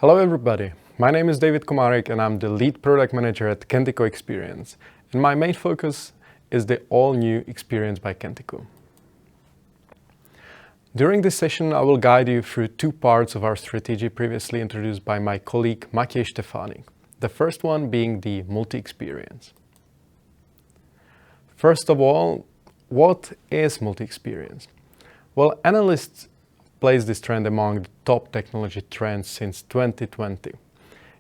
Hello everybody, my name is David Komarek and I'm the lead product manager at Kentico Xperience. And my main focus is the all-new Xperience by Kentico. During this session, I will guide you through two parts of our strategy previously introduced by my colleague Maciej Stefanik. The first one being the MultiExperience. First of all, what is MultiExperience? Well, analysts place this trend among the top technology trends since 2020.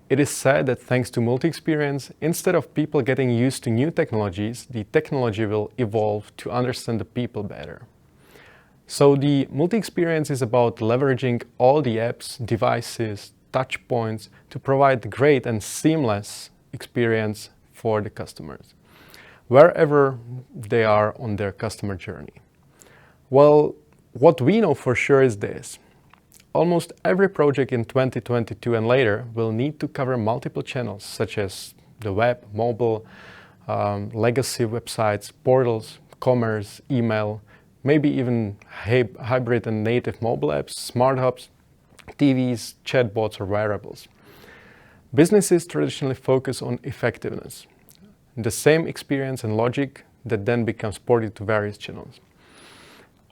It is said that thanks to MultiExperience, instead of people getting used to new technologies, the technology will evolve to understand the people better. So the MultiExperience is about leveraging all the apps, devices, touch points to provide great and seamless experience for the customers, wherever they are on their customer journey. Well, what we know for sure is this. Almost every project in 2022 and later will need to cover multiple channels, such as the web, mobile, legacy websites, portals, commerce, email, maybe even hybrid and native mobile apps, smart hubs, TVs, chatbots, or wearables. Businesses traditionally focus on effectiveness, the same experience and logic that then becomes ported to various channels.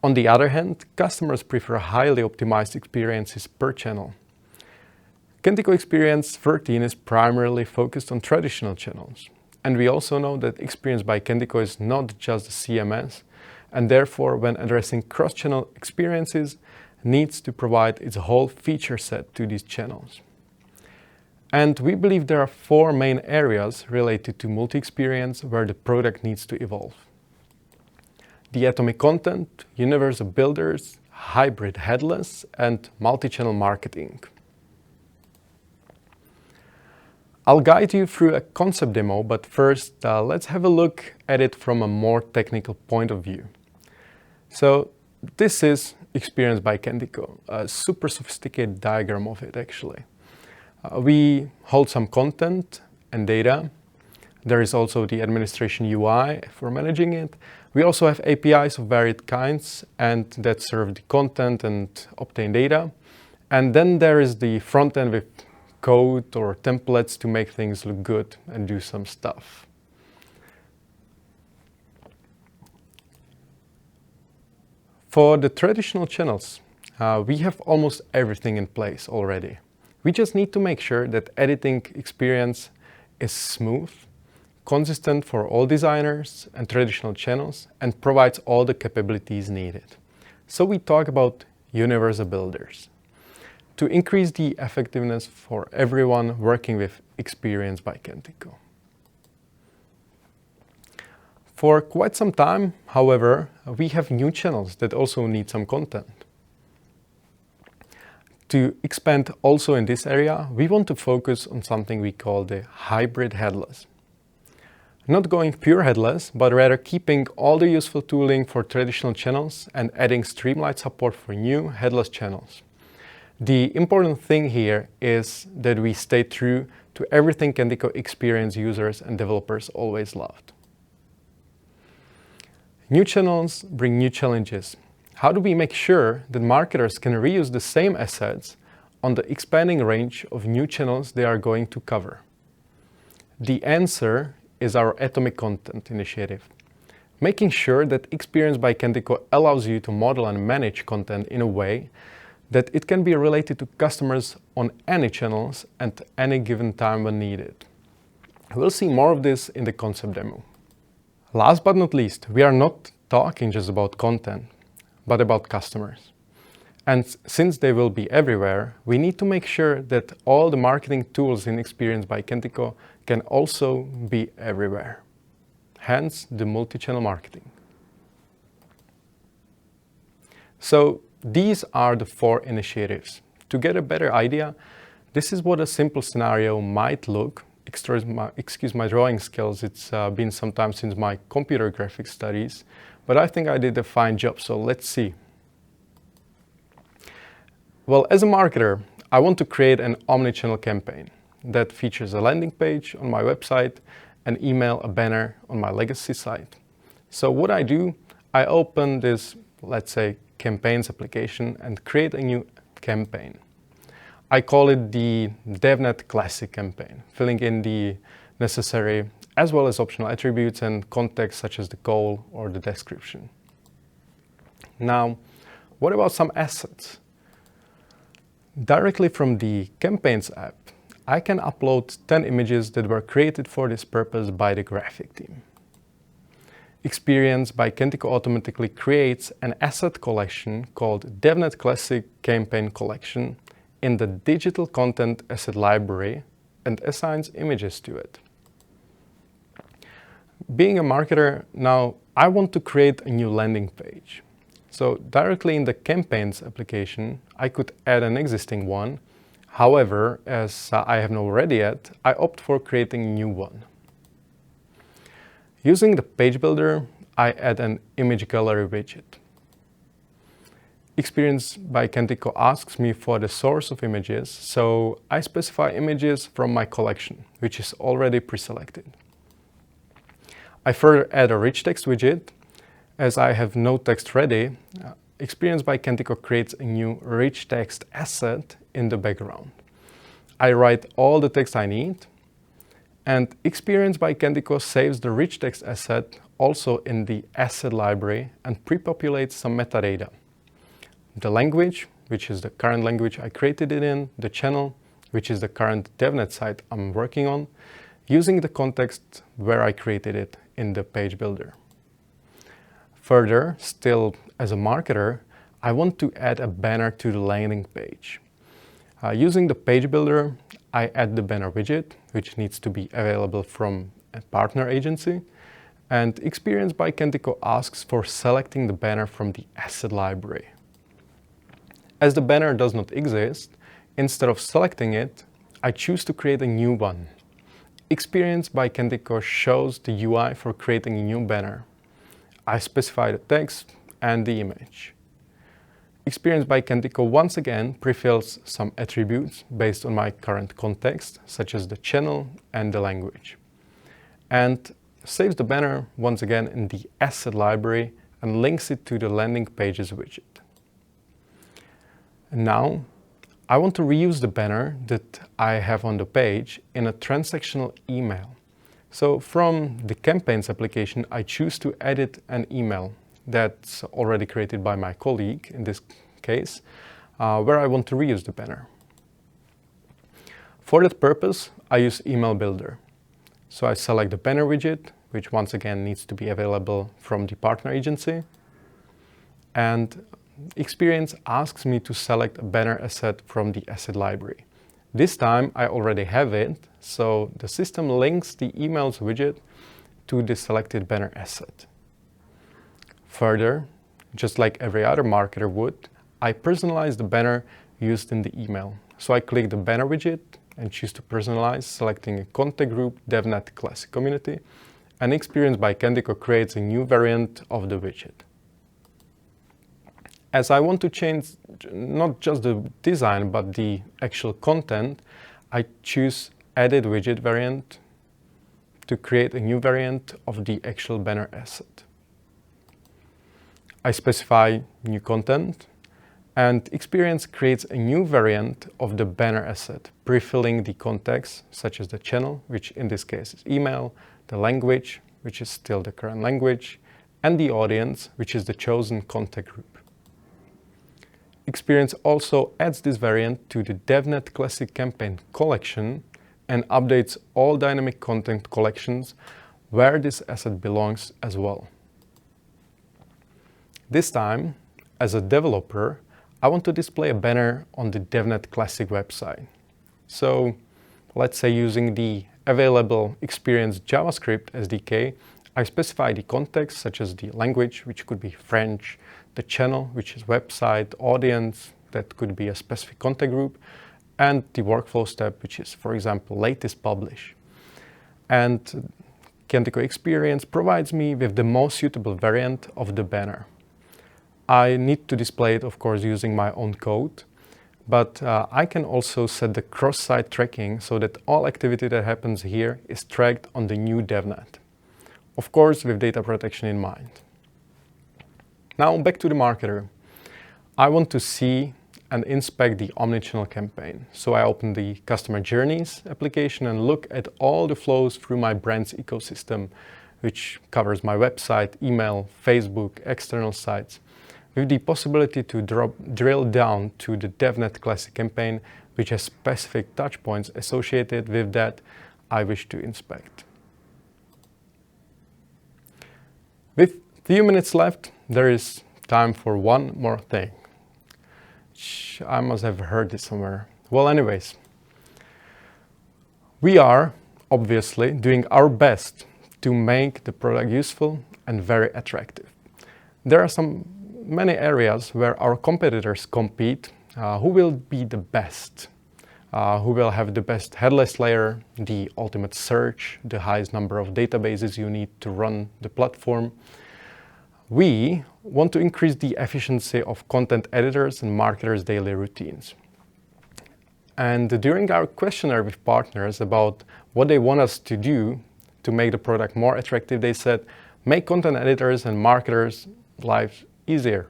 On the other hand, customers prefer highly optimized experiences per channel. Kentico Xperience 13 is primarily focused on traditional channels. And we also know that Xperience by Kentico is not just a CMS, and therefore, when addressing cross-channel experiences, needs to provide its whole feature set to these channels. And we believe there are four main areas related to MultiExperience where the product needs to evolve: the atomic content, universal builders, hybrid headless, and multi-channel marketing. I'll guide you through a concept demo, but first let's have a look at it from a more technical point of view. So this is Xperience by Kentico, a super sophisticated diagram of it actually. We hold some content and data. There is also the administration UI for managing it. We also have APIs of varied kinds and that serve the content and obtain data. And then there is the front end with code or templates to make things look good and do some stuff. For the traditional channels, we have almost everything in place already. We just need to make sure that editing experience is smooth, consistent for all designers and traditional channels, and provides all the capabilities needed. So we talk about universal builders to increase the effectiveness for everyone working with Xperience by Kentico. For quite some time, however, we have new channels that also need some content. To expand also in this area, we want to focus on something we call the hybrid headless. Not going pure headless, but rather keeping all the useful tooling for traditional channels and adding streamlined support for new headless channels. The important thing here is that we stay true to everything Kentico Xperience users and developers always loved. New channels bring new challenges. How do we make sure that marketers can reuse the same assets on the expanding range of new channels they are going to cover? The answer is our atomic content initiative, making sure that Xperience by Kentico allows you to model and manage content in a way that it can be related to customers on any channels at any given time when needed. We'll see more of this in the concept demo. Last but not least, we are not talking just about content, but about customers. And since they will be everywhere, we need to make sure that all the marketing tools in Xperience by Kentico can also be everywhere. Hence, the multi-channel marketing. So these are the four initiatives. To get a better idea, this is what a simple scenario might look. Excuse my drawing skills, it's been some time since my computer graphics studies, but I think I did a fine job, so let's see. Well, as a marketer, I want to create an omnichannel campaign that features a landing page on my website, an email, a banner on my legacy site. So what I do, I open this, let's say, campaigns application and create a new campaign. I call it the DevNet Classic campaign, filling in the necessary as well as optional attributes and context such as the goal or the description. Now, what about some assets? Directly from the Campaigns app, I can upload 10 images that were created for this purpose by the graphic team. Xperience by Kentico automatically creates an asset collection called DevNet Classic Campaign Collection in the Digital Content Asset Library and assigns images to it. Being a marketer, now I want to create a new landing page. So directly in the Campaigns application, I could add an existing one. However, as I have no ready yet, I opt for creating a new one. Using the page builder, I add an image gallery widget. Xperience by Kentico asks me for the source of images, so I specify images from my collection, which is already pre-selected. I further add a rich text widget. As I have no text ready, Xperience by Kentico creates a new rich text asset in the background. I write all the text I need, and Xperience by Kentico saves the rich text asset also in the asset library and pre-populates some metadata. The language, which is the current language I created it in, the channel, which is the current DevNet site I'm working on, using the context where I created it in the page builder. Further, still as a marketer, I want to add a banner to the landing page. Using the page builder, I add the banner widget, which needs to be available from a partner agency, and Xperience by Kentico asks for selecting the banner from the asset library. As the banner does not exist, instead of selecting it, I choose to create a new one. Xperience by Kentico shows the UI for creating a new banner. I specify the text and the image. Xperience by Kentico once again prefills some attributes based on my current context, such as the channel and the language, and saves the banner once again in the asset library and links it to the landing pages widget. And now, I want to reuse the banner that I have on the page in a transactional email. So from the Campaigns application, I choose to edit an email that's already created by my colleague, in this case, where I want to reuse the banner. For that purpose, I use Email Builder. So I select the banner widget, which once again needs to be available from the partner agency. And Xperience asks me to select a banner asset from the asset library. This time I already have it, so the system links the emails widget to the selected banner asset. Further, just like every other marketer would, I personalize the banner used in the email. So I click the banner widget and choose to personalize, selecting a contact group DevNet Classic Community, and Xperience by Kentico creates a new variant of the widget. As I want to change not just the design, but the actual content, I choose Edit Widget variant to create a new variant of the actual banner asset. I specify new content, and Xperience creates a new variant of the banner asset, pre-filling the context, such as the channel, which in this case is email, the language, which is still the current language, and the audience, which is the chosen contact group. Xperience also adds this variant to the DevNet Classic Campaign collection and updates all dynamic content collections where this asset belongs as well. This time, as a developer, I want to display a banner on the DevNet Classic website. So let's say using the available Xperience JavaScript SDK, I specify the context such as the language, which could be French, the channel, which is website, audience, that could be a specific contact group, and the workflow step, which is, for example, latest publish. And Kentico Xperience provides me with the most suitable variant of the banner. I need to display it, of course, using my own code, but I can also set the cross-site tracking so that all activity that happens here is tracked on the new DevNet. Of course, with data protection in mind. Now back to the marketer. I want to see and inspect the omnichannel campaign. So I open the customer journeys application and look at all the flows through my brand's ecosystem, which covers my website, email, Facebook, external sites, with the possibility to drill down to the DevNet Classic campaign, which has specific touchpoints associated with that I wish to inspect. With few minutes left, there is time for one more thing. I must have heard this somewhere. Well, anyways, we are obviously doing our best to make the product useful and very attractive. There are many areas where our competitors compete. Who will be the best? Who will have the best headless layer, the ultimate search, the highest number of databases you need to run the platform? We want to increase the efficiency of content editors and marketers' daily routines. And during our questionnaire with partners about what they want us to do to make the product more attractive, they said, make content editors and marketers' lives easier.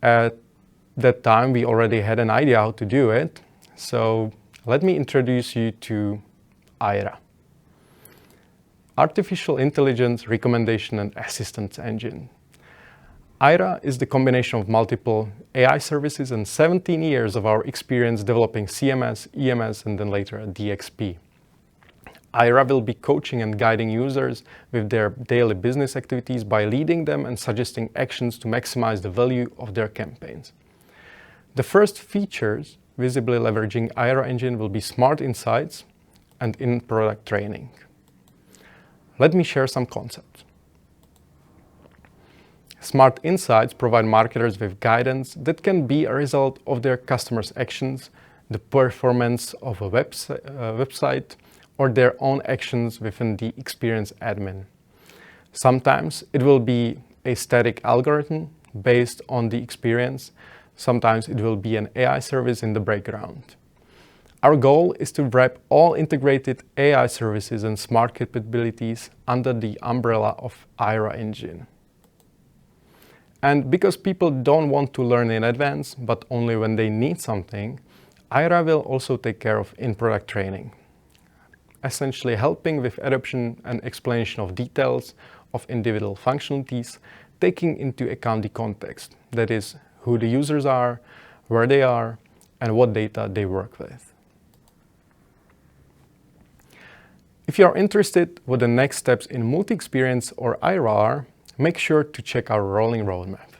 At that time, we already had an idea how to do it. So let me introduce you to Aira. Artificial Intelligence Recommendation and Assistance Engine. Aira is the combination of multiple AI services and 17 years of our experience developing CMS, EMS, and then later a DXP. Aira will be coaching and guiding users with their daily business activities by leading them and suggesting actions to maximize the value of their campaigns. The first features visibly leveraging Aira engine will be smart insights and in-product training. Let me share some concepts. Smart insights provide marketers with guidance that can be a result of their customers' actions, the performance of a website, or their own actions within the Xperience admin. Sometimes it will be a static algorithm based on the experience. Sometimes it will be an AI service in the background. Our goal is to wrap all integrated AI services and smart capabilities under the umbrella of Aira engine. And because people don't want to learn in advance, but only when they need something, Aira will also take care of in-product training, essentially helping with adoption and explanation of details of individual functionalities, taking into account the context, that is, who the users are, where they are, and what data they work with. If you are interested what the next steps in MultiExperience or Aira are, make sure to check our rolling roadmap.